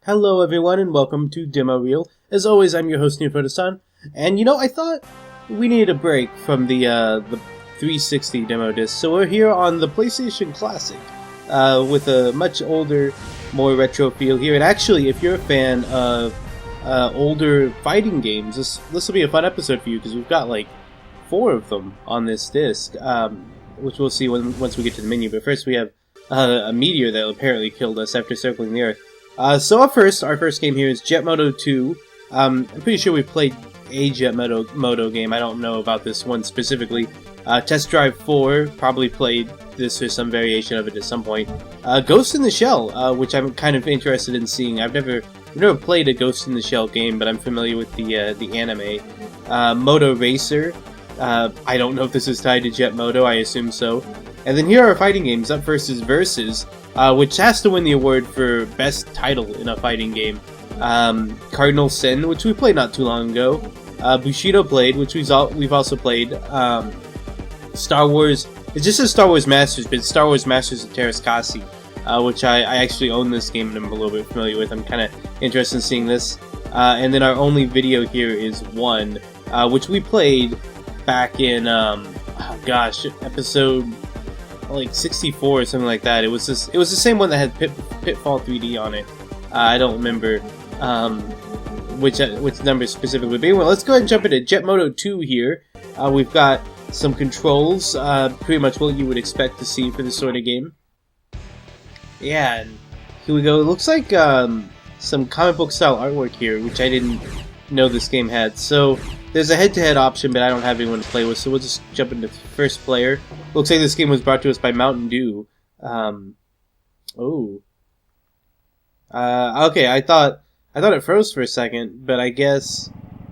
Hello everyone and welcome to Demo Reel. As always, I'm your host Nearphotison, and I thought we needed a break from the 360 demo disc, so we're here on the PlayStation Classic with a much older, more retro feel here. And actually, if you're a fan of older fighting games, this will be a fun episode for you because we've got like 4 of them on this disc, which we'll see once we get to the menu. But first, we have a meteor that apparently killed us after circling the Earth. So our first game here is Jet Moto 2. I'm pretty sure we played a Jet Moto game. I don't know about this one specifically. Test Drive 4, probably played this or some variation of it at some point. Ghost in the Shell, which I'm kind of interested in seeing. I've never played a Ghost in the Shell game, but I'm familiar with the anime. Moto Racer. I don't know if this is tied to Jet Moto. I assume so. And then here are our fighting games. Up first is Versus, which has to win the award for best title in a fighting game. Cardinal Syn, which we played not too long ago. Bushido Blade, which we've also played. Star Wars. It just says Star Wars Masters, but it's Star Wars Masters of Teräs Käsi, which I actually own this game and I'm a little bit familiar with. I'm kind of interested in seeing this. And then our only video here is One, which we played back in, episode like 64 or something like that. It was the same one that had Pitfall 3D on it. I don't remember which number specifically. But anyway, let's go ahead and jump into Jet Moto 2 here. We've got some controls, pretty much what you would expect to see for this sort of game. Yeah, and here we go. It looks like some comic book style artwork here, which I didn't know this game had. So there's a head-to-head option, but I don't have anyone to play with, so we'll just jump into first player. Looks like this game was brought to us by Mountain Dew. Okay, I thought it froze for a second, but I guess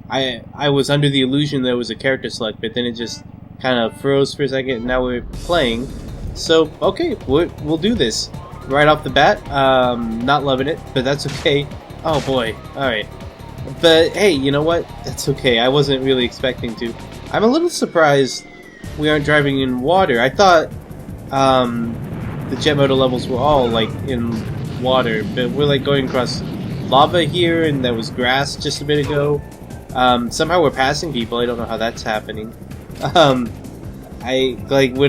I was under the illusion there was a character select, but then it just kind of froze for a second, and now we're playing. So, okay, we'll do this. Right off the bat, not loving it, but that's okay. Oh boy, alright. But hey, you know what? That's okay. I wasn't really expecting to. I'm a little surprised we aren't driving in water. I thought the Jet Moto levels were all like in water, but we're like going across lava here, and there was grass just a bit ago. Somehow we're passing people. I don't know how that's happening. We're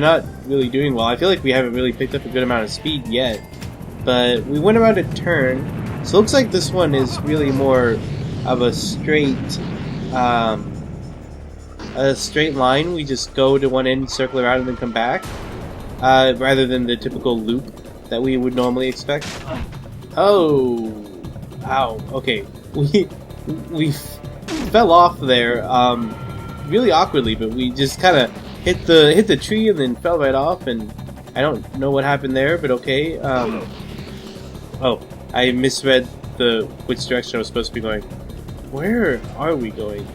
not really doing well. I feel like we haven't really picked up a good amount of speed yet. But we went around a turn, so it looks like this one is really more of a straight line. We just go to one end, circle around, and then come back, rather than the typical loop that we would normally expect. Oh, ow. Okay, we fell off there, really awkwardly, but we just kind of hit the tree and then fell right off, and I don't know what happened there, but okay. Oh, I misread which direction I was supposed to be going. Where are we going?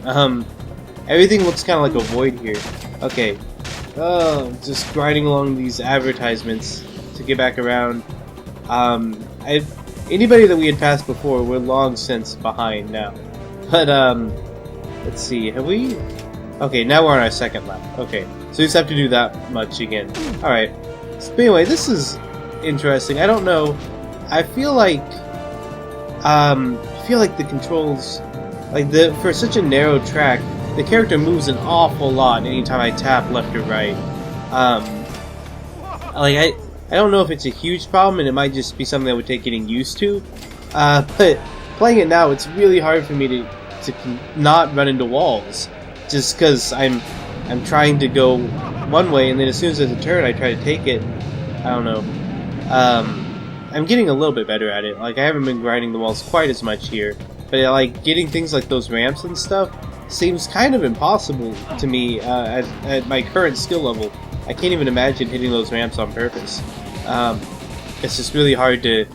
Everything looks kind of like a void here. Okay. Just grinding along these advertisements to get back around. Anybody that we had passed before, we're long since behind now. But, let's see, have we? Okay, now we're on our second lap. Okay, so we just have to do that much again. Alright. So, anyway, this is interesting. I don't know. I feel like the controls, for such a narrow track, the character moves an awful lot anytime I tap left or right. I don't know if it's a huge problem, and it might just be something that would take getting used to. But playing it now, it's really hard for me to not run into walls, just because I'm trying to go one way, and then as soon as there's a turn, I try to take it. I don't know. I'm getting a little bit better at it. I haven't been grinding the walls quite as much here, but getting things like those ramps and stuff seems kind of impossible to me at my current skill level. I can't even imagine hitting those ramps on purpose. It's just really hard to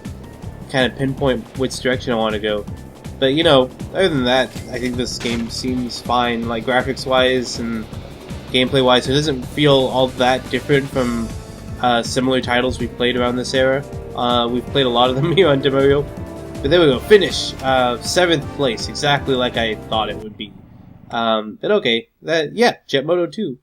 kind of pinpoint which direction I want to go. But other than that, I think this game seems fine, graphics-wise and gameplay-wise. It doesn't feel all that different from similar titles we've played around this era. We've played a lot of them here on Demo Reel. But there we go, finish! 7th place, exactly like I thought it would be. But okay, Jet Moto 2.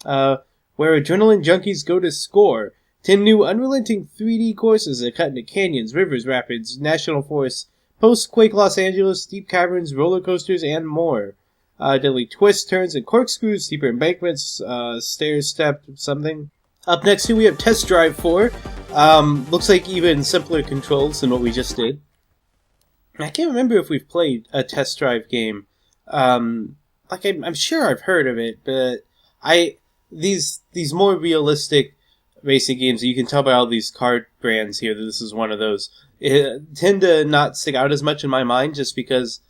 Where adrenaline junkies go to score. 10 new unrelenting 3D courses that cut into canyons, rivers, rapids, national forests, post-quake Los Angeles, deep caverns, roller coasters, and more. Deadly twists, turns, and corkscrews, steeper embankments, stairs, step, something. Up next here we have Test Drive 4. Looks like even simpler controls than what we just did. I can't remember if we've played a Test Drive game. I'm sure I've heard of it, but these more realistic racing games, you can tell by all these card brands here that this is one of those, tend to not stick out as much in my mind just because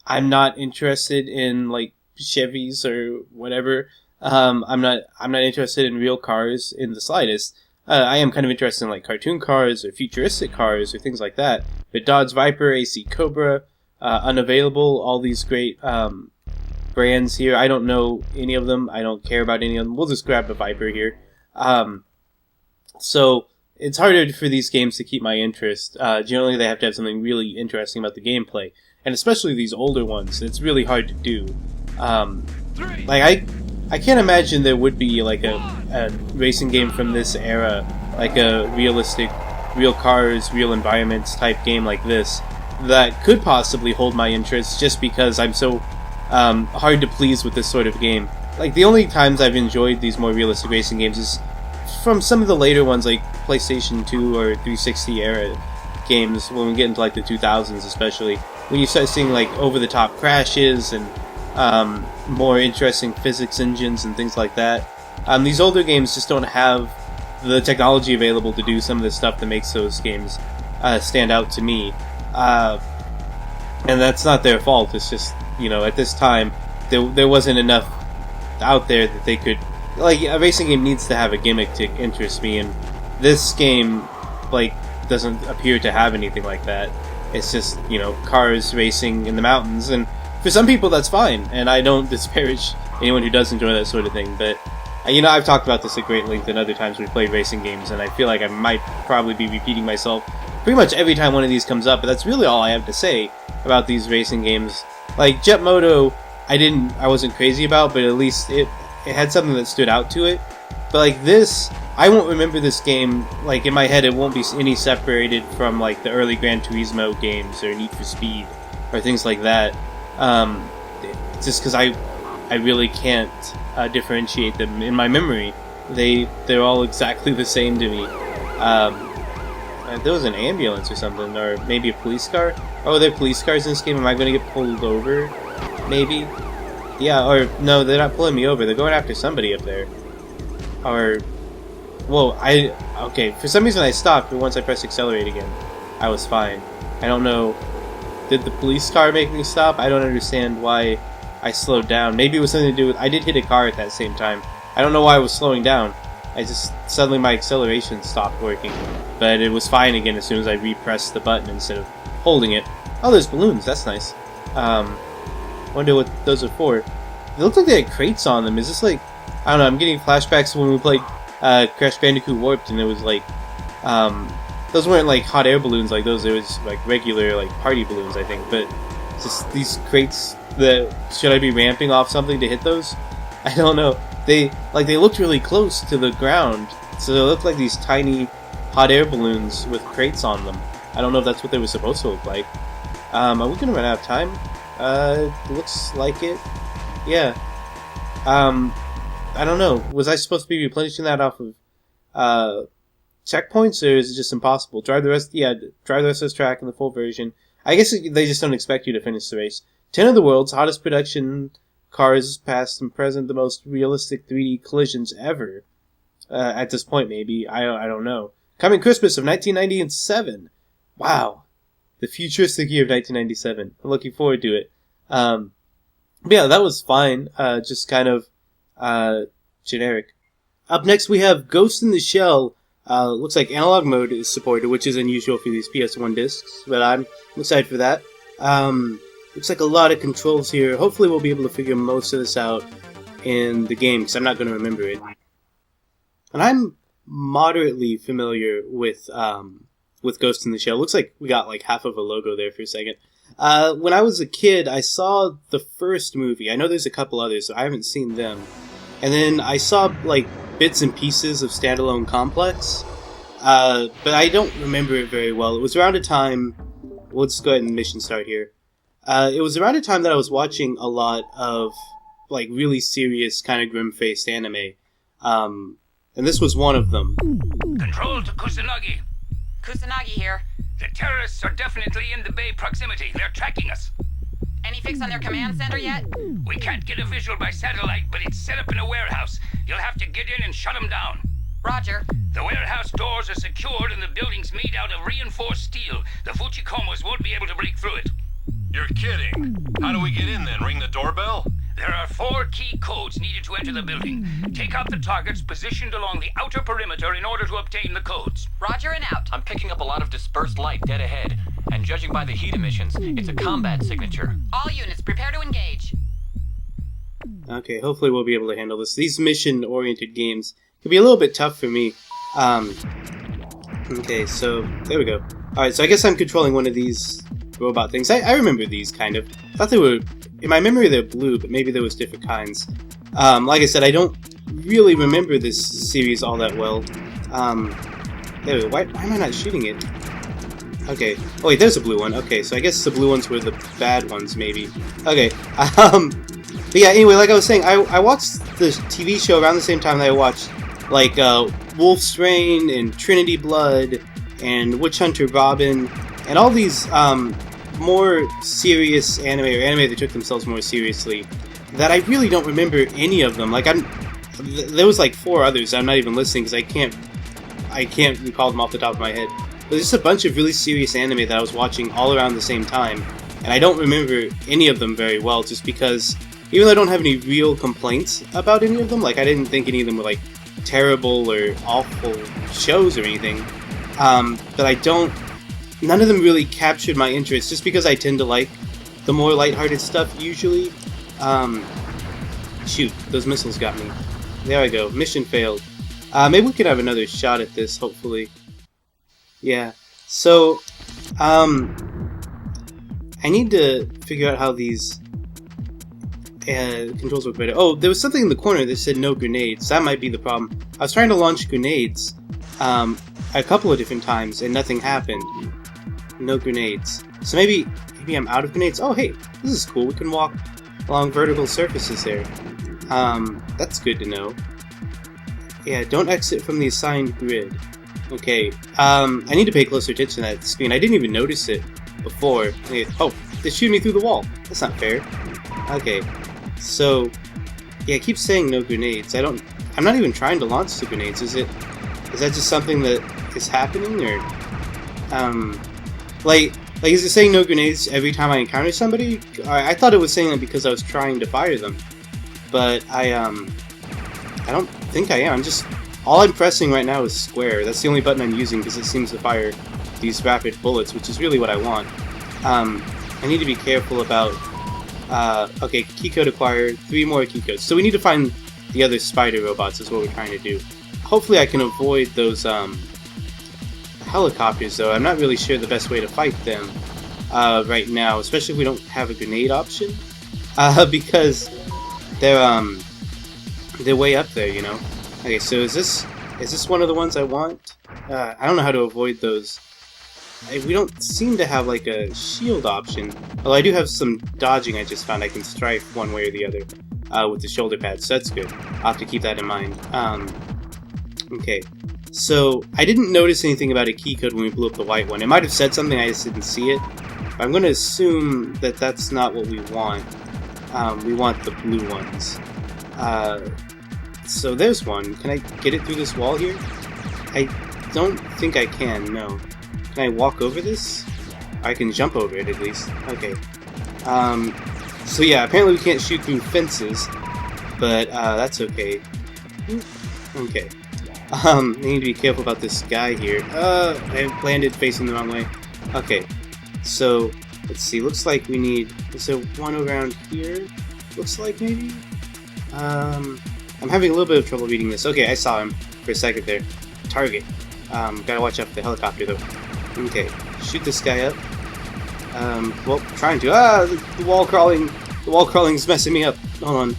I'm not interested in like Chevys or whatever. I'm not interested in real cars in the slightest. I am kind of interested in like cartoon cars or futuristic cars or things like that. But Dodge Viper, AC Cobra, Unavailable, all these great brands here. I don't know any of them. I don't care about any of them. We'll just grab the Viper here. So it's harder for these games to keep my interest. Generally, they have to have something really interesting about the gameplay, and especially these older ones. It's really hard to do. I can't imagine there would be like a racing game from this era, like a realistic, real cars, real environments type game like this, that could possibly hold my interest just because I'm so hard to please with this sort of game. Like, the only times I've enjoyed these more realistic racing games is from some of the later ones, like PlayStation 2 or 360 era games, when we get into like the 2000s especially, when you start seeing like over-the-top crashes and more interesting physics engines and things like that. These older games just don't have the technology available to do some of the stuff that makes those games stand out to me. And that's not their fault. It's just, you know, at this time, there wasn't enough out there that they could... Like, a racing game needs to have a gimmick to interest me, and this game, like, doesn't appear to have anything like that. It's just, you know, cars racing in the mountains, and for some people that's fine, and I don't disparage anyone who does enjoy that sort of thing, but, you know, I've talked about this at great length in other times we've played racing games, and I feel like I might probably be repeating myself pretty much every time one of these comes up, but that's really all I have to say about these racing games. Like, Jet Moto, I wasn't crazy about, but at least it had something that stood out to it. But like this, I won't remember this game, like in my head it won't be any separated from like the early Gran Turismo games or Need for Speed or things like that. Just because I really can't differentiate them in my memory. They're all exactly the same to me. There was an ambulance or something, or maybe a police car. Oh, there are police cars in this game. Am I going to get pulled over? Maybe? Yeah, or no, they're not pulling me over. They're going after somebody up there. Or, well, okay, for some reason I stopped, but once I pressed accelerate again, I was fine. I don't know, did the police car make me stop? I don't understand why I slowed down. Maybe it was something to do with, I did hit a car at that same time. I don't know why I was slowing down. Suddenly my acceleration stopped working. But it was fine again as soon as I repressed the button instead of holding it. Oh, there's balloons, that's nice. Wonder what those are for. They look like they had crates on them. Is this like, I don't know, I'm getting flashbacks to when we played Crash Bandicoot Warped, and it was like, those weren't like hot air balloons like those, it was like regular like party balloons, I think, but just these crates that, should I be ramping off something to hit those? I don't know. They looked really close to the ground, so they looked like these tiny hot air balloons with crates on them. I don't know if that's what they were supposed to look like. Are we gonna run out of time? Looks like it. Yeah. I don't know. Was I supposed to be replenishing that off of checkpoints, or is it just impossible? Drive the rest of this track in the full version. I guess they just don't expect you to finish the race. 10 of the world's hottest production cars, past and present, the most realistic 3D collisions ever. At this point, maybe. I don't know. Coming Christmas of 1997. Wow. The futuristic year of 1997. I'm looking forward to it. But yeah, that was fine. Just kind of generic. Up next, we have Ghost in the Shell. Looks like analog mode is supported, which is unusual for these PS1 discs, but I'm excited for that. Looks like a lot of controls here. Hopefully we'll be able to figure most of this out in the game, because I'm not going to remember it. And I'm moderately familiar with Ghost in the Shell. Looks like we got like half of a logo there for a second. When I was a kid, I saw the first movie. I know there's a couple others, so I haven't seen them. And then I saw like bits and pieces of Standalone Complex, but I don't remember it very well. It was around a time... Let's go ahead and mission start here. It was around a time that I was watching a lot of, like, really serious, kind of grim-faced anime. And this was one of them. Control to Kusanagi. Kusanagi here. The terrorists are definitely in the bay proximity. They're tracking us. Any fix on their command center yet? We can't get a visual by satellite, but it's set up in a warehouse. You'll have to get in and shut them down. Roger. The warehouse doors are secured and the building's made out of reinforced steel. The Fujikomos won't be able to break through it. You're kidding. How do we get in then? Ring the doorbell? There are 4 key codes needed to enter the building. Take out the targets positioned along the outer perimeter in order to obtain the codes. Roger and out. I'm picking up a lot of dispersed light dead ahead, and judging by the heat emissions, it's a combat signature. All units, prepare to engage. Okay, hopefully we'll be able to handle this. These mission-oriented games can be a little bit tough for me. Okay, so there we go. Alright, so I guess I'm controlling one of these robot things. I remember these, kind of. I thought they were... In my memory, they're blue, but maybe there was different kinds. Like I said, I don't really remember this series all that well. There we go. Why am I not shooting it? Okay. Oh, wait, there's a blue one. Okay, so I guess the blue ones were the bad ones, maybe. Okay. But yeah, anyway, like I was saying, I watched the TV show around the same time that I watched, like, Wolf's Rain and Trinity Blood and Witch Hunter Robin and all these, more serious anime, or anime that took themselves more seriously, that I really don't remember any of them. Like, there was like 4 others I'm not even listening because I can't recall them off the top of my head. But there's just a bunch of really serious anime that I was watching all around the same time, and I don't remember any of them very well, just because, even though I don't have any real complaints about any of them, like, I didn't think any of them were, like, terrible or awful shows or anything, but I don't... None of them really captured my interest, just because I tend to like the more lighthearted stuff, usually. Shoot, those missiles got me. There I go, mission failed. Maybe we could have another shot at this, hopefully. Yeah, so, I need to figure out how these controls work better. Oh, there was something in the corner that said no grenades. That might be the problem. I was trying to launch grenades, a couple of different times, and nothing happened. No grenades. So maybe I'm out of grenades. Oh, hey, this is cool. We can walk along vertical surfaces there. That's good to know. Yeah, don't exit from the assigned grid. Okay, I need to pay closer attention to that screen. I didn't even notice it before. Oh, they shoot me through the wall. That's not fair. Okay, so yeah, it keeps saying no grenades. I'm not even trying to launch the grenades. Is that just something that is happening, or like is it saying no grenades every time I encounter somebody? I thought it was saying that because I was trying to fire them, but I don't think I am. All I'm pressing right now is square. That's the only button I'm using because it seems to fire these rapid bullets, which is really what I want. I need to be careful about... okay, key code acquired. 3 more key codes. So we need to find the other spider robots is what we're trying to do. Hopefully I can avoid those helicopters, though. I'm not really sure the best way to fight them right now, especially if we don't have a grenade option. Because they're way up there, you know. Okay, so is this one of the ones I want? I don't know how to avoid those. We don't seem to have like a shield option. Although I do have some dodging I just found. I can strafe one way or the other with the shoulder pads, so that's good. I'll have to keep that in mind. Okay, so I didn't notice anything about a key code when we blew up the white one. It might have said something, I just didn't see it. But I'm going to assume that that's not what we want. We want the blue ones. So there's one. Can I get it through this wall here? I don't think I can, no. Can I walk over this? I can jump over it at least. Okay. So yeah, apparently we can't shoot through fences, but that's okay. Okay. I need to be careful about this guy here. I landed facing the wrong way. Okay. So, let's see. Looks like we need... Is there one around here? Looks like maybe? I'm having a little bit of trouble reading this. Okay, I saw him for a second there. Target. Gotta watch out for the helicopter though. Okay, shoot this guy up. Well, trying to. The wall crawling. The wall crawling's messing me up. Hold on.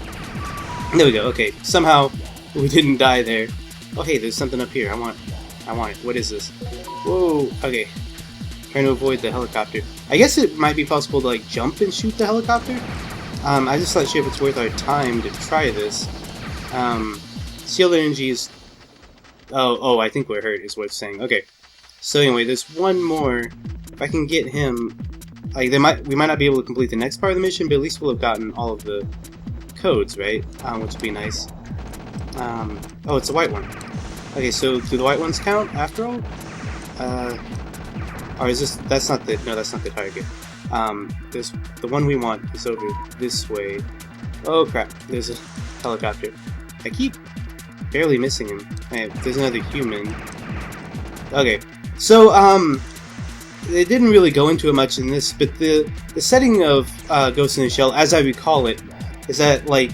There we go. Okay, somehow we didn't die there. Oh hey, there's something up here. I want it. What is this? Whoa. Okay. Trying to avoid the helicopter. I guess it might be possible to like jump and shoot the helicopter. I'm just not sure if it's worth our time to try this. Shield energy is... Oh, I think we're hurt is what it's saying. Okay. So anyway, there's one more. If I can get him... Like, we might not be able to complete the next part of the mission, but at least we'll have gotten all of the codes, right? Which would be nice. Oh, it's a white one. Okay, so do the white ones count after all? Or is this... That's not the... No, that's not the target. There's... The one we want is over this way. Oh, crap. There's a helicopter. I keep barely missing him. Hey, there's another human. Okay. So, they didn't really go into it much in this, but the setting of Ghost in the Shell, as I recall it, is that, like,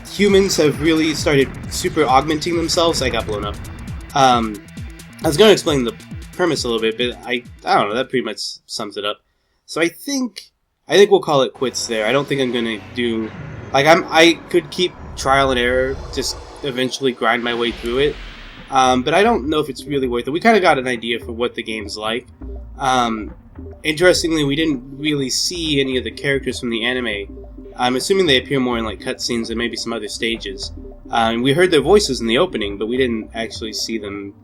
humans have really started super augmenting themselves. I got blown up. I was going to explain the premise a little bit, but I don't know, that pretty much sums it up. So I think we'll call it quits there. I don't think I'm going to do... Like, I could keep trial and error, just eventually grind my way through it. But I don't know if it's really worth it. We kind of got an idea for what the game's like. Interestingly, we didn't really see any of the characters from the anime. I'm assuming they appear more in like cutscenes and maybe some other stages. And we heard their voices in the opening, but we didn't actually see them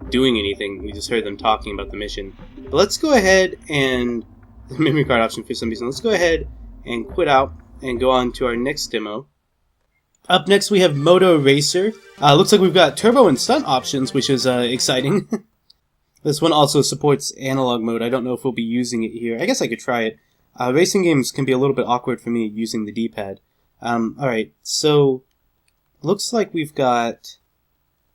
doing anything. We just heard them talking about the mission. But let's go ahead and... The memory card option for some reason. Let's go ahead and quit out and go on to our next demo. Up next we have Moto Racer. Looks like we've got turbo and stunt options, which is exciting. This one also supports analog mode. I don't know if we'll be using it here. I guess I could try it. Racing games can be a little bit awkward for me using the D-pad. Alright, so looks like we've got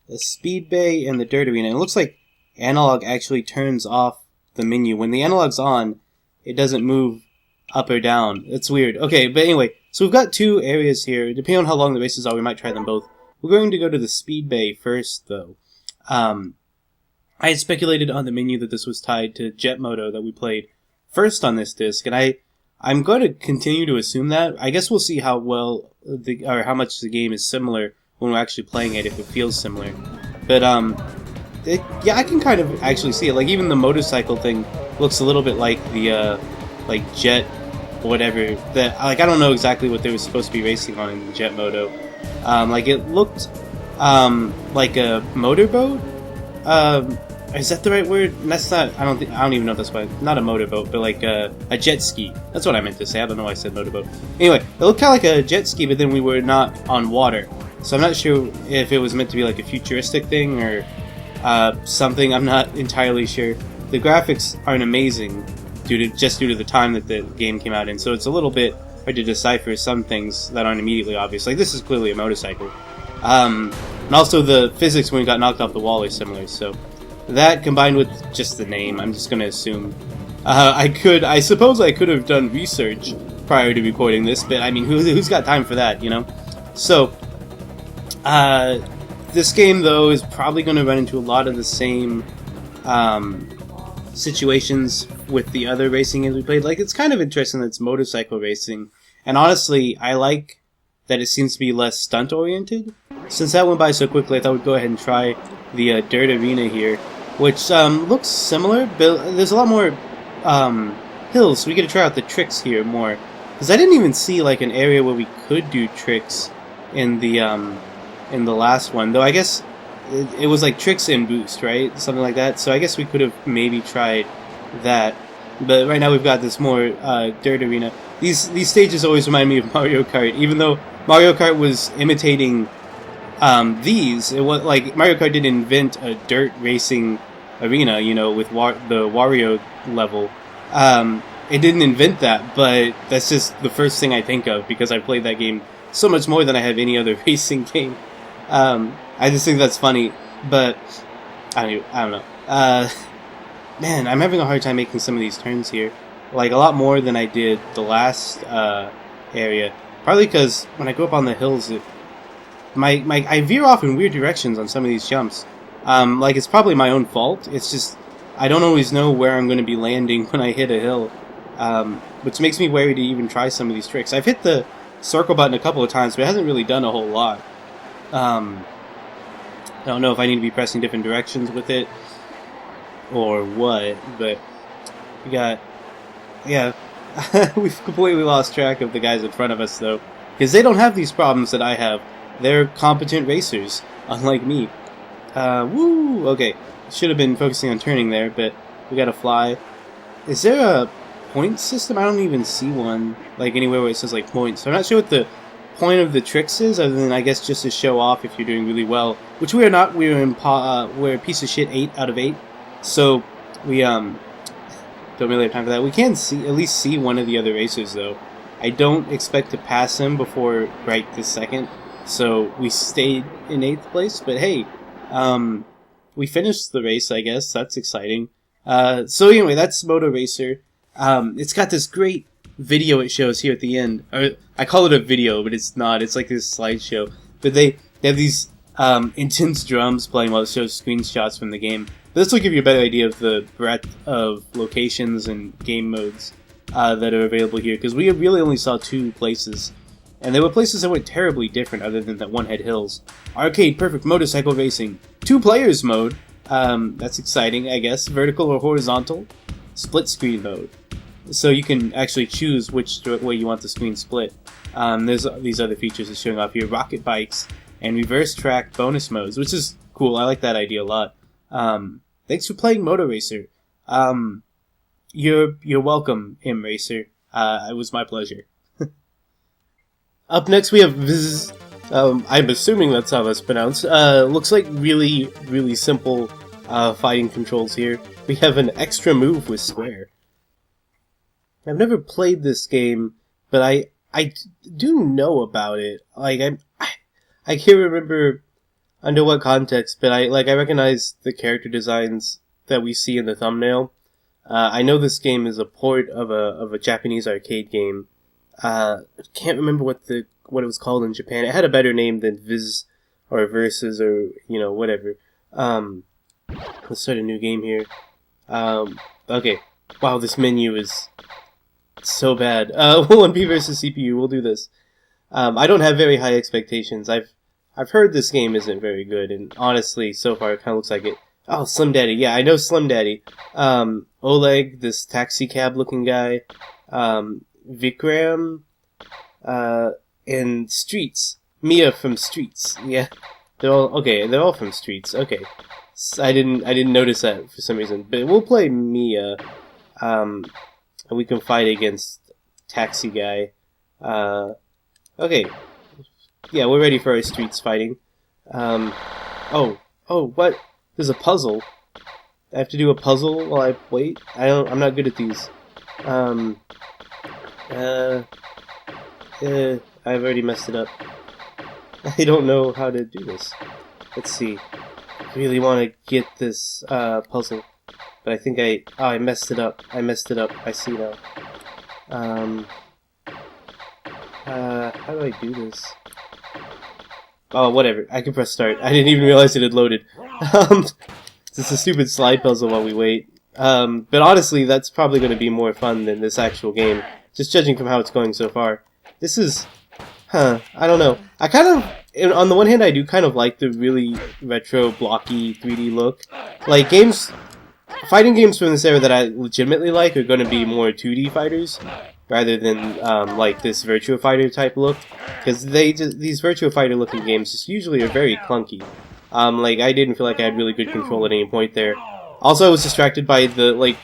the speed bay and the dirt arena. It looks like analog actually turns off the menu. When the analog's on, it doesn't move up or down. It's weird. Okay, but anyway, so we've got two areas here. Depending on how long the races are, we might try them both. We're going to go to the speed bay first, though. I had speculated on the menu that this was tied to Jet Moto that we played first on this disc, and I'm going to continue to assume that. I guess we'll see how well or how much the game is similar when we're actually playing it, if it feels similar. But yeah, I can kind of actually see it. Like even the motorcycle thing looks a little bit like the like Jet whatever. That like I don't know exactly what they were supposed to be racing on in Jet Moto. Like it looked like a motorboat. Is that the right word? That's not. I don't even know if that's what. Not a motorboat, but like a jet ski. That's what I meant to say. I don't know why I said motorboat. Anyway, it looked kind of like a jet ski, but then we were not on water. So I'm not sure if it was meant to be like a futuristic thing or something. I'm not entirely sure. The graphics aren't amazing due to the time that the game came out in. So it's a little bit hard to decipher some things that aren't immediately obvious. Like this is clearly a motorcycle. And also the physics when we got knocked off the wall are similar. So that combined with just the name, I'm just going to assume. I suppose I could have done research prior to recording this, but I mean, who's got time for that, you know? So, this game, though, is probably going to run into a lot of the same situations with the other racing games we played. Like, it's kind of interesting that it's motorcycle racing, and honestly, I like that it seems to be less stunt-oriented. Since that went by so quickly, I thought we'd go ahead and try the dirt arena here, which looks similar, but there's a lot more hills, so we get to try out the tricks here more. Because I didn't even see like an area where we could do tricks in the last one, though I guess it was like tricks and boost, right? Something like that. So I guess we could have maybe tried that. But right now we've got this more dirt arena. These stages always remind me of Mario Kart, even though Mario Kart was imitating these. It was like Mario Kart didn't invent a dirt racing arena, you know, with the Wario level. It didn't invent that, but that's just the first thing I think of because I played that game so much more than I have any other racing game. I just think that's funny, but I don't know. Man, I'm having a hard time making some of these turns here. Like a lot more than I did the last area. Probably because when I go up on the hills, I veer off in weird directions on some of these jumps. Like it's probably my own fault. It's just I don't always know where I'm going to be landing when I hit a hill, which makes me wary to even try some of these tricks. I've hit the circle button a couple of times, but it hasn't really done a whole lot. I don't know if I need to be pressing different directions with it or what, but we got, yeah, we've completely lost track of the guys in front of us though, because they don't have these problems that I have. They're competent racers, unlike me. Woo! Okay, should have been focusing on turning there, but we gotta fly. Is there a point system? I don't even see one, like, anywhere where it says, like, points. So I'm not sure what the point of the tricks is, other than, I guess, just to show off if you're doing really well. Which we are not. We're a piece of shit 8 out of 8. So, we, don't really have time for that. We can at least see one of the other racers, though. I don't expect to pass him before right this second. So, we stayed in 8th place, but hey, we finished the race, I guess. That's exciting. So anyway, that's Moto Racer. It's got this great video it shows here at the end. Or, I call it a video, but it's not. It's like this slideshow. But they have these intense drums playing while it shows screenshots from the game. But this will give you a better idea of the breadth of locations and game modes that are available here. Because we really only saw 2 places. And they were places that were terribly different other than that one had hills. Arcade Perfect Motorcycle Racing. 2 players mode. That's exciting, I guess. Vertical or horizontal. Split screen mode. So you can actually choose which way you want the screen split. There's these other features that's showing off here. Rocket bikes and reverse track bonus modes, which is cool. I like that idea a lot. Thanks for playing Moto Racer. You're welcome, M Racer. It was my pleasure. Up next we have Viz. I'm assuming that's how that's pronounced. Looks like really, really simple fighting controls here. We have an extra move with square. I've never played this game, but I do know about it. Like I can't remember under what context, but I recognize the character designs that we see in the thumbnail. I know this game is a port of a Japanese arcade game. I can't remember what it was called in Japan. It had a better name than Viz or Versus or whatever. Let's start a new game here. Okay. Wow, this menu is so bad. 1P versus CPU. We'll do this. I don't have very high expectations. I've heard this game isn't very good, and honestly, so far it kind of looks like it. Oh, Slim Daddy. Yeah, I know Slim Daddy. Oleg, this taxi cab looking guy. Vikram, and Streets. Mia from Streets. Yeah, they're all from Streets. Okay, I didn't notice that for some reason, but we'll play Mia. And we can fight against Taxi Guy. Okay, yeah, we're ready for our Streets fighting. Oh, what? There's a puzzle. I have to do a puzzle while I wait. I'm not good at these. I've already messed it up. I don't know how to do this. Let's see. I really want to get this puzzle, but I think I messed it up. I see now. How do I do this? Oh, whatever. I can press start. I didn't even realize it had loaded. It's a stupid slide puzzle while we wait. But honestly, that's probably going to be more fun than this actual game. Just judging from how it's going so far. This is... I don't know. I kind of... On the one hand, I do kind of like the really retro, blocky 3D look. Like, fighting games from this era that I legitimately like are going to be more 2D fighters, rather than, like, this Virtua Fighter type look. Because these Virtua Fighter looking games just usually are very clunky. Like, I didn't feel like I had really good control at any point there. Also, I was distracted by the, like,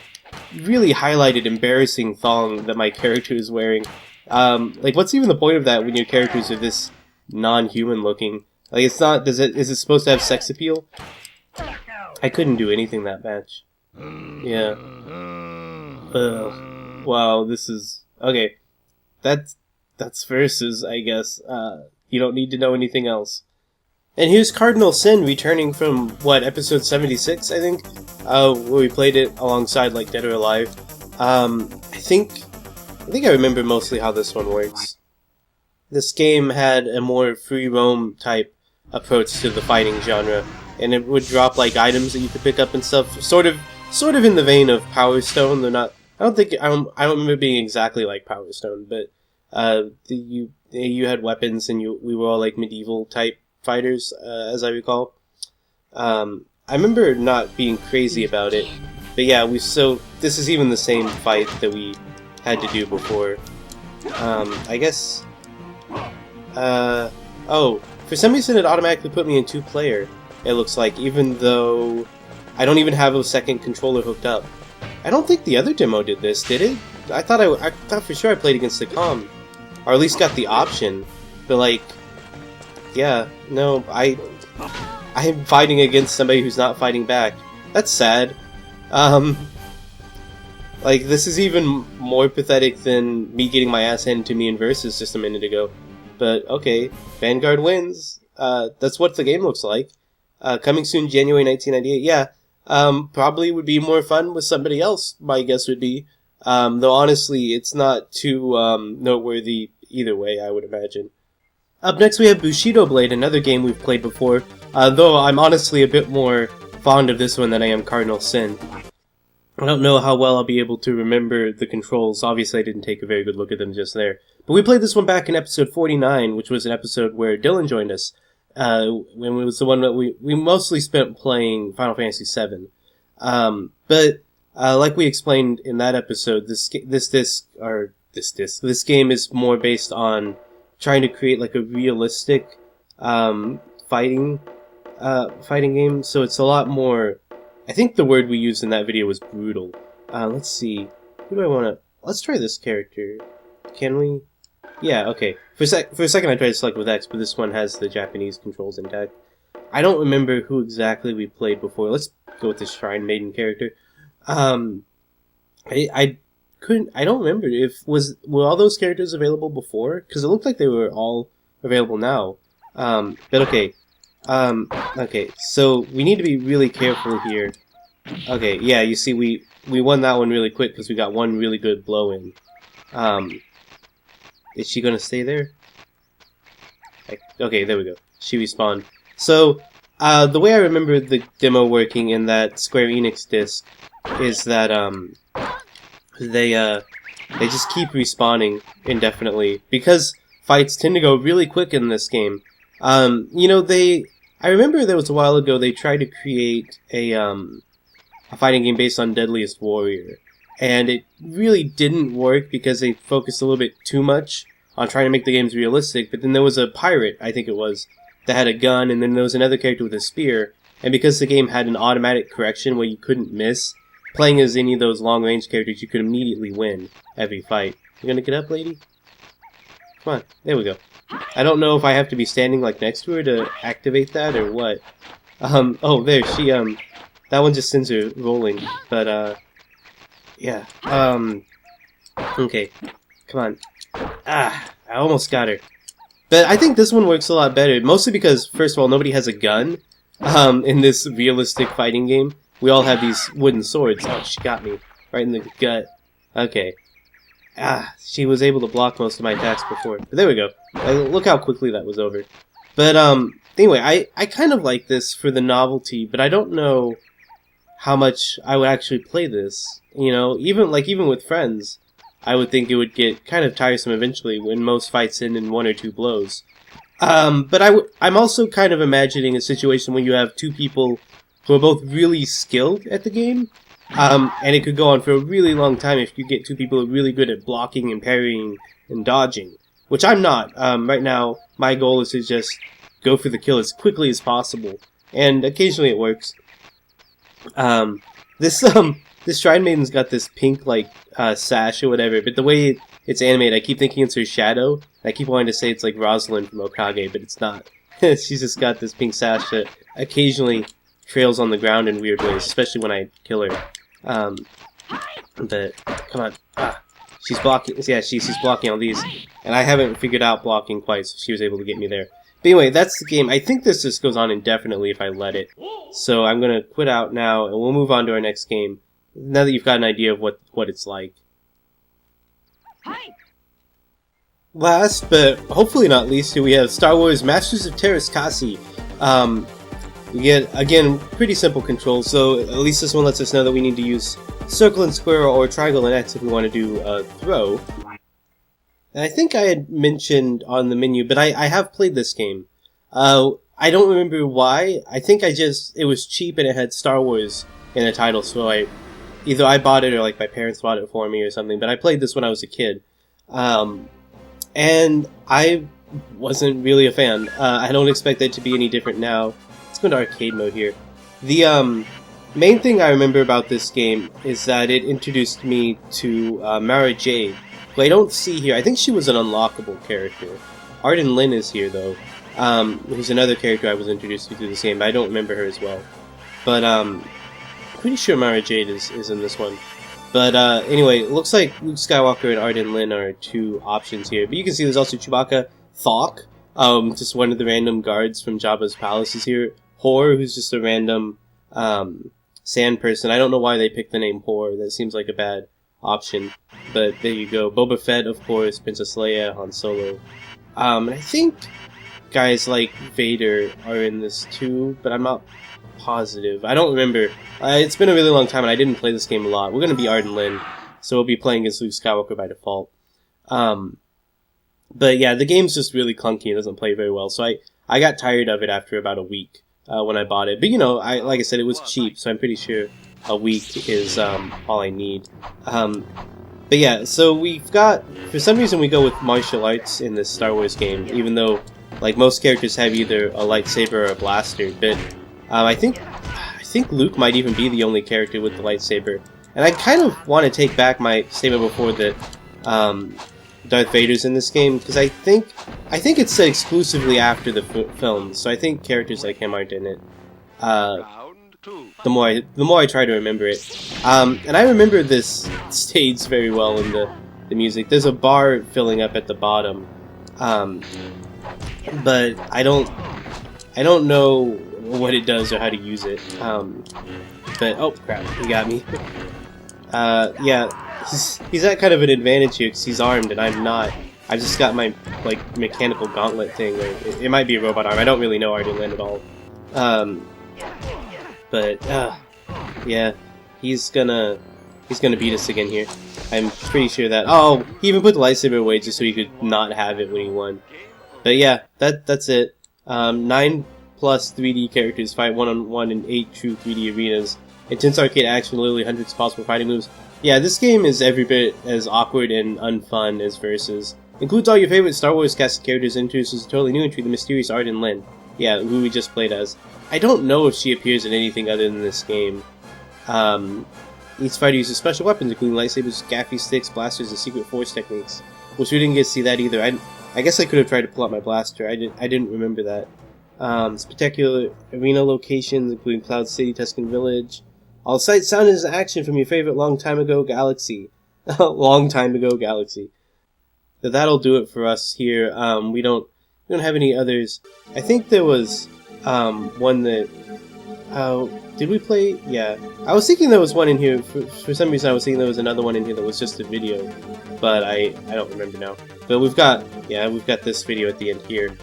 really highlighted, embarrassing thong that my character is wearing. Like, what's even the point of that when your characters are this non-human looking? Like, it's not, is it supposed to have sex appeal? I couldn't do anything that match. Yeah. Wow, this is... Okay. That's Versus, I guess. You don't need to know anything else. And here's Cardinal Syn returning from, episode 76, I think? Where we played it alongside, like, Dead or Alive. I think I remember mostly how this one works. This game had a more free roam type approach to the fighting genre, and it would drop, like, items that you could pick up and stuff, sort of in the vein of Power Stone. They're not... I don't remember being exactly like Power Stone, but, you had weapons and we were all, like, medieval type fighters, as I recall. I remember not being crazy about it, but yeah, this is even the same fight that we had to do before. I guess, oh, for some reason it automatically put me in 2-player, it looks like, even though I don't even have a second controller hooked up. I don't think the other demo did this, did it? I thought for sure I played against the comm, or at least got the option, but like, yeah, no, I'm fighting against somebody who's not fighting back. That's sad. Like, this is even more pathetic than me getting my ass handed to me in Versus just a minute ago. But, okay, Vanguard wins. That's what the game looks like. Coming soon, January 1998. Yeah, probably would be more fun with somebody else, my guess would be. Though, honestly, it's not too noteworthy either way, I would imagine. Up next, we have Bushido Blade, another game we've played before, though I'm honestly a bit more fond of this one than I am Cardinal Syn. I don't know how well I'll be able to remember the controls. Obviously, I didn't take a very good look at them just there. But we played this one back in episode 49, which was an episode where Dylan joined us, when it was the one that we mostly spent playing Final Fantasy VII. But like we explained in that episode, this game is more based on trying to create like a realistic fighting game. So it's a lot more. I think the word we used in that video was brutal. Let's see. Who do I want to? Let's try this character. Can we? Yeah. Okay. For a second, I tried to select with X, but this one has the Japanese controls intact. I don't remember who exactly we played before. Let's go with this Shrine Maiden character. I don't remember were all those characters available before? Because it looked like they were all available now. But okay. Okay, so we need to be really careful here. Okay, yeah, you see, we won that one really quick because we got one really good blow in. Is she gonna stay there? Okay, there we go. She respawned. So, the way I remember the demo working in that Square Enix disc is that, they just keep respawning indefinitely, because fights tend to go really quick in this game. You know, I remember there was a while ago they tried to create a fighting game based on Deadliest Warrior, and it really didn't work because they focused a little bit too much on trying to make the games realistic. But then there was a pirate, I think it was, that had a gun, and then there was another character with a spear, and because the game had an automatic correction where you couldn't miss, playing as any of those long-range characters, you could immediately win every fight. You gonna get up, lady? Come on, there we go. I don't know if I have to be standing like next to her to activate that or what. Oh, there, she, that one just sends her rolling, but, yeah, okay, come on. I almost got her. But I think this one works a lot better, mostly because, first of all, nobody has a gun, in this realistic fighting game. We all have these wooden swords. Oh, she got me right in the gut. Okay. She was able to block most of my attacks before. But there we go. Look how quickly that was over. But, anyway, I kind of like this for the novelty, but I don't know how much I would actually play this. You know, even with friends, I would think it would get kind of tiresome eventually when most fights end in 1 or 2 blows. But I'm also kind of imagining a situation where you have 2 people who are both really skilled at the game, and it could go on for a really long time if you get 2 people who are really good at blocking and parrying and dodging, which I'm not. Right now, my goal is to just go for the kill as quickly as possible, and occasionally it works. This Shrine Maiden's got this pink, like, sash or whatever, but the way it's animated, I keep thinking it's her shadow. I keep wanting to say it's like Rosalind from Okage, but it's not. She's just got this pink sash that occasionally trails on the ground in weird ways, especially when I kill her. But, come on. She's blocking, yeah, she's blocking all these, and I haven't figured out blocking quite, so she was able to get me there. But anyway, that's the game. I think this just goes on indefinitely if I let it. So I'm gonna quit out now, and we'll move on to our next game, now that you've got an idea of what it's like. Last, but hopefully not least, here we have Star Wars Masters of Teräs Käsi. We get, again, pretty simple controls, so at least this one lets us know that we need to use circle and square or triangle and X if we want to do a throw. And I think I had mentioned on the menu, but I have played this game. I I don't remember why. I think it was cheap and it had Star Wars in the title, so either I bought it or like my parents bought it for me or something, but I played this when I was a kid. And I wasn't really a fan. I don't expect it to be any different now. Let's go to arcade mode here. The main thing I remember about this game is that it introduced me to Mara Jade, who I don't see here. I think she was an unlockable character. Arden Lin is here, though, who's another character I was introduced to through this game, but I don't remember her as well. But pretty sure Mara Jade is in this one. But anyway, it looks like Luke Skywalker and Arden Lin are two options here. But you can see there's also Chewbacca, Thawk, just one of the random guards from Jabba's palace is here. Hor, who's just a random sand person. I don't know why they picked the name Hor. That seems like a bad option. But there you go. Boba Fett, of course, Princess Leia, Han Solo. And I think guys like Vader are in this too, but I'm not positive. I don't remember. It's been a really long time and I didn't play this game a lot. We're going to be Arden Lin, so we'll be playing as Luke Skywalker by default. But yeah, the game's just really clunky and doesn't play very well, so I got tired of it after about a week when I bought it. But you know, like I said, it was cheap, so I'm pretty sure a week is all I need. But yeah, so we've got, for some reason we go with martial arts in this Star Wars game, even though like most characters have either a lightsaber or a blaster, but I think Luke might even be the only character with the lightsaber. And I kind of want to take back my statement before that Darth Vader's in this game, because I think it's set exclusively after the film, so I think characters like him aren't in it. The more I try to remember it. And I remember this stage very well in the music. There's a bar filling up at the bottom. But I don't know what it does or how to use it. But oh crap, he got me. Yeah, he's at kind of an advantage here because he's armed and I'm not. I've just got my like mechanical gauntlet thing. Or it might be a robot arm. I don't really know Arden Lin at all. But yeah, he's gonna beat us again here. I'm pretty sure that. Oh, he even put the lightsaber away just so he could not have it when he won. But yeah, that's it. 9 plus 3D characters fight one-on-one in 8 true 3D arenas. Intense arcade action, literally hundreds of possible fighting moves. Yeah, this game is every bit as awkward and unfun as Versus. Includes all your favorite Star Wars cast characters, introduces a totally new entry, the mysterious Arden Lin. Yeah, who we just played as. I don't know if she appears in anything other than this game. Each fighter uses special weapons, including lightsabers, gaffy sticks, blasters, and secret force techniques. Which we didn't get to see that either. I guess I could have tried to pull out my blaster. I didn't remember that. Spectacular arena locations, including Cloud City, Tuscan Village. All sight, sound, and action from your favorite long time ago galaxy. Long time ago galaxy. So that'll do it for us here. We don't have any others. I think there was one that. Did we play? Yeah, I was thinking there was one in here. For some reason, I was thinking there was another one in here that was just a video, but I don't remember now. But we've got this video at the end here.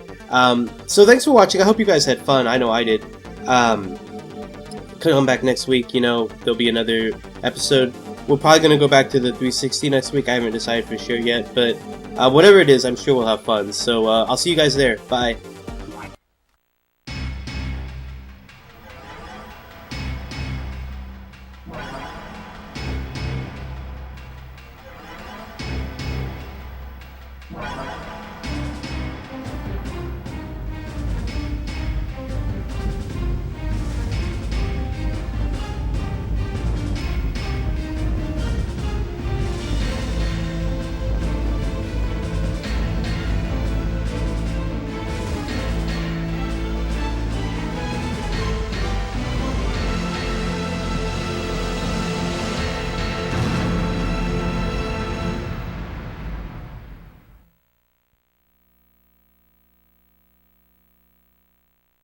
So thanks for watching. I hope you guys had fun. I know I did. Come back next week. You know, there'll be another episode. We're probably gonna go back to the 360 next week. I haven't decided for sure yet, but whatever it is, I'm sure we'll have fun. So I'll see you guys there. Bye.